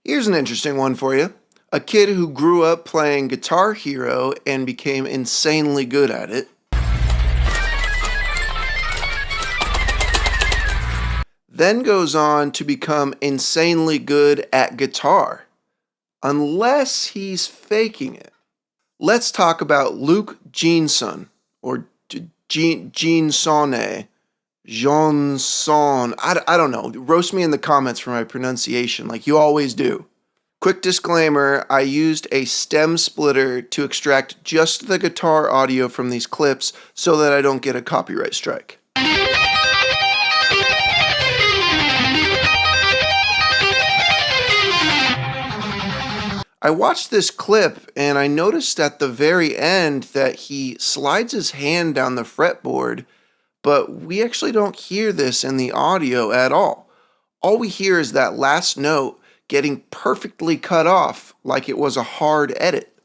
Here's an interesting one for you. A kid who grew up playing Guitar Hero and became insanely good at it. Then goes on to become insanely good at guitar. Unless he's faking it. Let's talk about Luke Jeanson, or Jeansonne. Johnson. I don't know. Roast me in the comments for my pronunciation, like you always do. Quick disclaimer, I used a stem splitter to extract just the guitar audio from these clips so that I don't get a copyright strike. I watched this clip and I noticed at the very end that he slides his hand down the fretboard, but we actually don't hear this in the audio at all. All we hear is that last note getting perfectly cut off like it was a hard edit.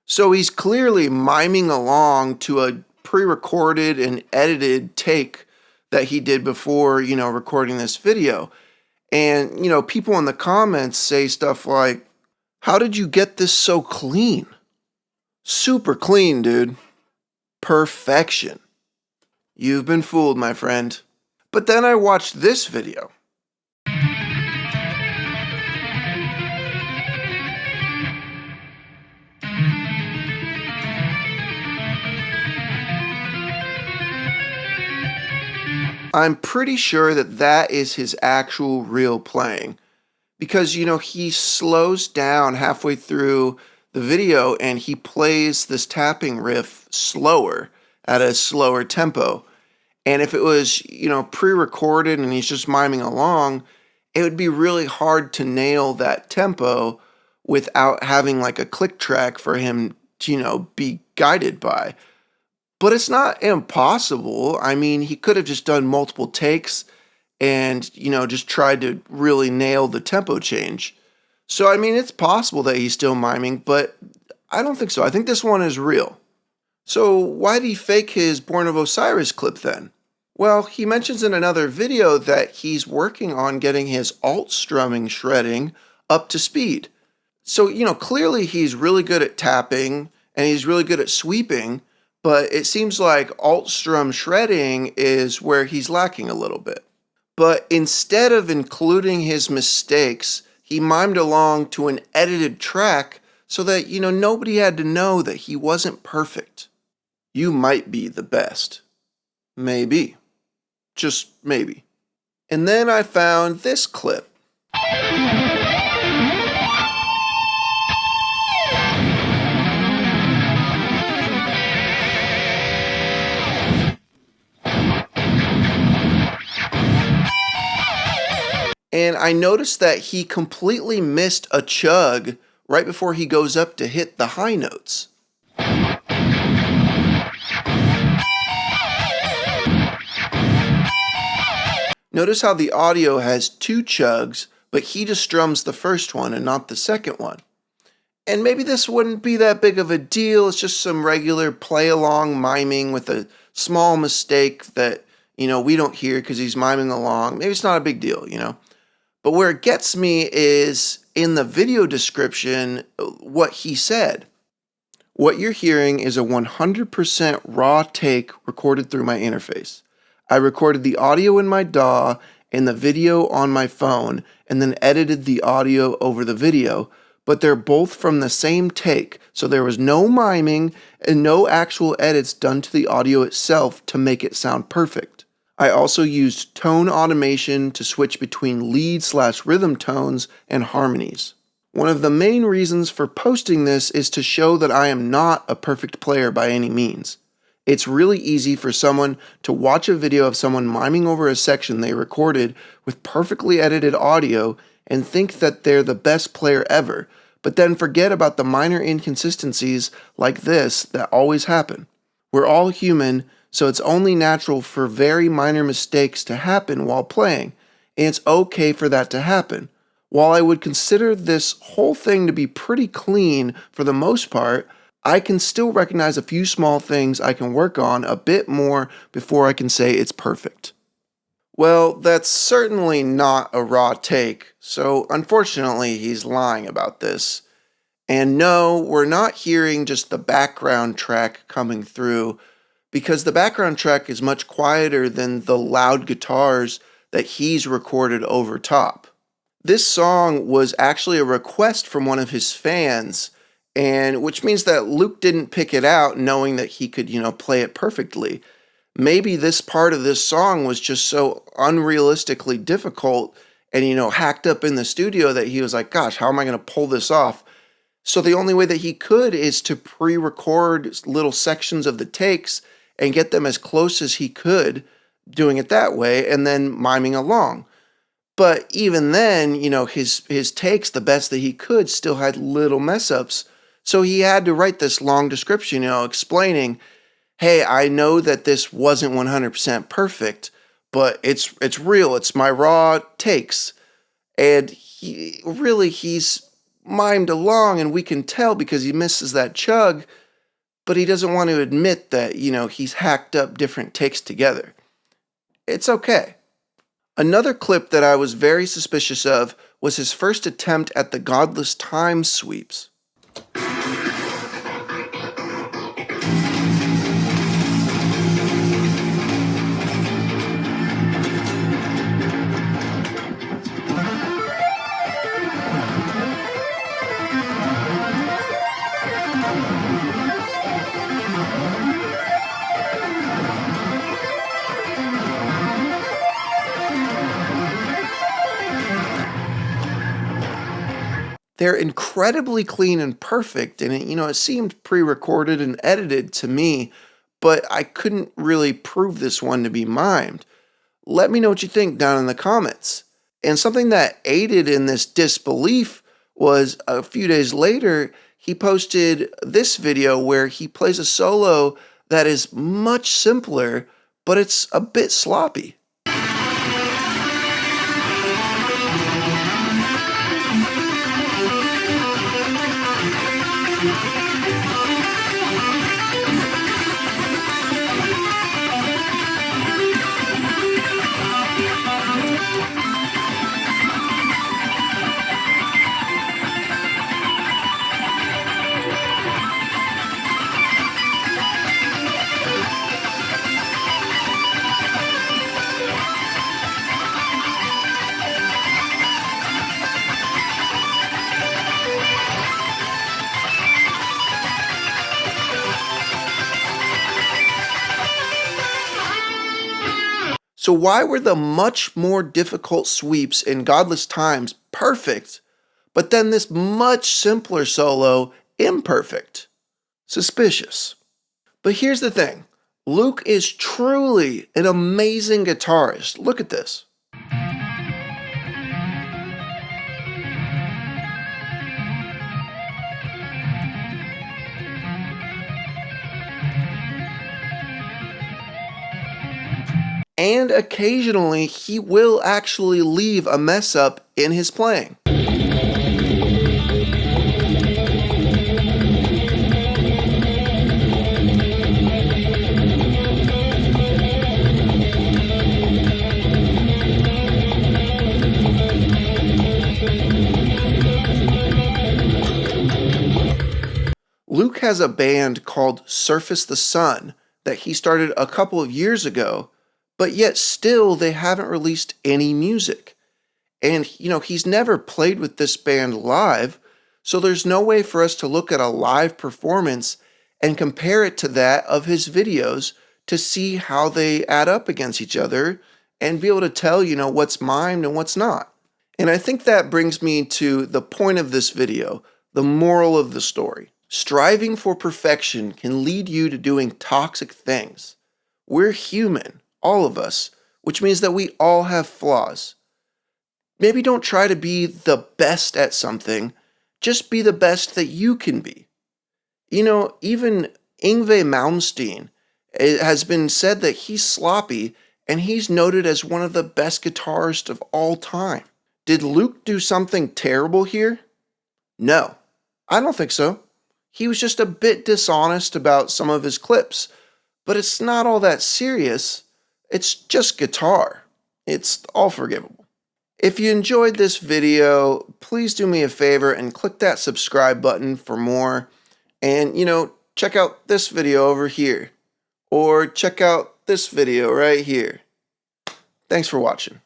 So he's clearly miming along to a pre-recorded and edited take that he did before, recording this video. And, people in the comments say stuff like, "How did you get this so clean?" Super clean, dude. Perfection. You've been fooled, my friend. But then I watched this video. I'm pretty sure that that is his actual real playing. Because, he slows down halfway through the video and he plays this tapping riff slower, at a slower tempo. And if it was, pre-recorded and he's just miming along, it would be really hard to nail that tempo without having like a click track for him to, be guided by. But it's not impossible. I mean, he could have just done multiple takes and, just tried to really nail the tempo change. So, it's possible that he's still miming, but I don't think so. I think this one is real. So why did he fake his Born of Osiris clip then? Well, he mentions in another video that he's working on getting his alt strumming shredding up to speed. So, clearly he's really good at tapping and he's really good at sweeping, but it seems like alt strum shredding is where he's lacking a little bit. But instead of including his mistakes, he mimed along to an edited track so that, nobody had to know that he wasn't perfect. You might be the best. Maybe. Just maybe. And then I found this clip. And I noticed that he completely missed a chug right before he goes up to hit the high notes. Notice how the audio has two chugs, but he just strums the first one and not the second one. And maybe this wouldn't be that big of a deal. It's just some regular play-along miming with a small mistake that, we don't hear because he's miming along. Maybe it's not a big deal, But where it gets me is in the video description, what he said. What you're hearing is a 100% raw take recorded through my interface. I recorded the audio in my DAW and the video on my phone and then edited the audio over the video, but they're both from the same take, so there was no miming and no actual edits done to the audio itself to make it sound perfect. I also used tone automation to switch between lead/rhythm tones and harmonies. One of the main reasons for posting this is to show that I am not a perfect player by any means. It's really easy for someone to watch a video of someone miming over a section they recorded with perfectly edited audio and think that they're the best player ever, but then forget about the minor inconsistencies like this that always happen. We're all human, so it's only natural for very minor mistakes to happen while playing, and it's okay for that to happen. While I would consider this whole thing to be pretty clean for the most part, I can still recognize a few small things I can work on a bit more before I can say it's perfect. Well, that's certainly not a raw take, so unfortunately he's lying about this. And no, we're not hearing just the background track coming through, because the background track is much quieter than the loud guitars that he's recorded over top. This song was actually a request from one of his fans, and which means that Luke didn't pick it out knowing that he could, play it perfectly. Maybe this part of this song was just so unrealistically difficult and, hacked up in the studio that he was like, gosh, how am I going to pull this off? So the only way that he could is to pre-record little sections of the takes and get them as close as he could, doing it that way, and then miming along. But even then, his takes, the best that he could, still had little mess ups. So he had to write this long description, explaining, hey, I know that this wasn't 100% perfect, but it's real. It's my raw takes. And he's mimed along, and we can tell because he misses that chug, but he doesn't want to admit that, he's hacked up different takes together. It's okay. Another clip that I was very suspicious of was his first attempt at the godless time sweeps. They're incredibly clean and perfect, and it seemed pre-recorded and edited to me, but I couldn't really prove this one to be mimed. Let me know what you think down in the comments. And something that aided in this disbelief was a few days later, he posted this video where he plays a solo that is much simpler, but it's a bit sloppy. So why were the much more difficult sweeps in Godless Times perfect, but then this much simpler solo imperfect? Suspicious. But here's the thing. Luke is truly an amazing guitarist. Look at this. And occasionally, he will actually leave a mess up in his playing. Luke has a band called Surface the Sun that he started a couple of years ago, but yet still they haven't released any music. And, he's never played with this band live, so there's no way for us to look at a live performance and compare it to that of his videos to see how they add up against each other and be able to tell, what's mimed and what's not. And I think that brings me to the point of this video, the moral of the story. Striving for perfection can lead you to doing toxic things. We're human, all of us, which means that we all have flaws. Maybe don't try to be the best at something, just be the best that you can be. Even Yngwie Malmsteen, it has been said that he's sloppy, and he's noted as one of the best guitarists of all time. Did Luke do something terrible here? No, I don't think so. He was just a bit dishonest about some of his clips, but it's not all that serious. It's just guitar. It's all forgivable. If you enjoyed this video, please do me a favor and click that subscribe button for more. And, check out this video over here. Or check out this video right here. Thanks for watching.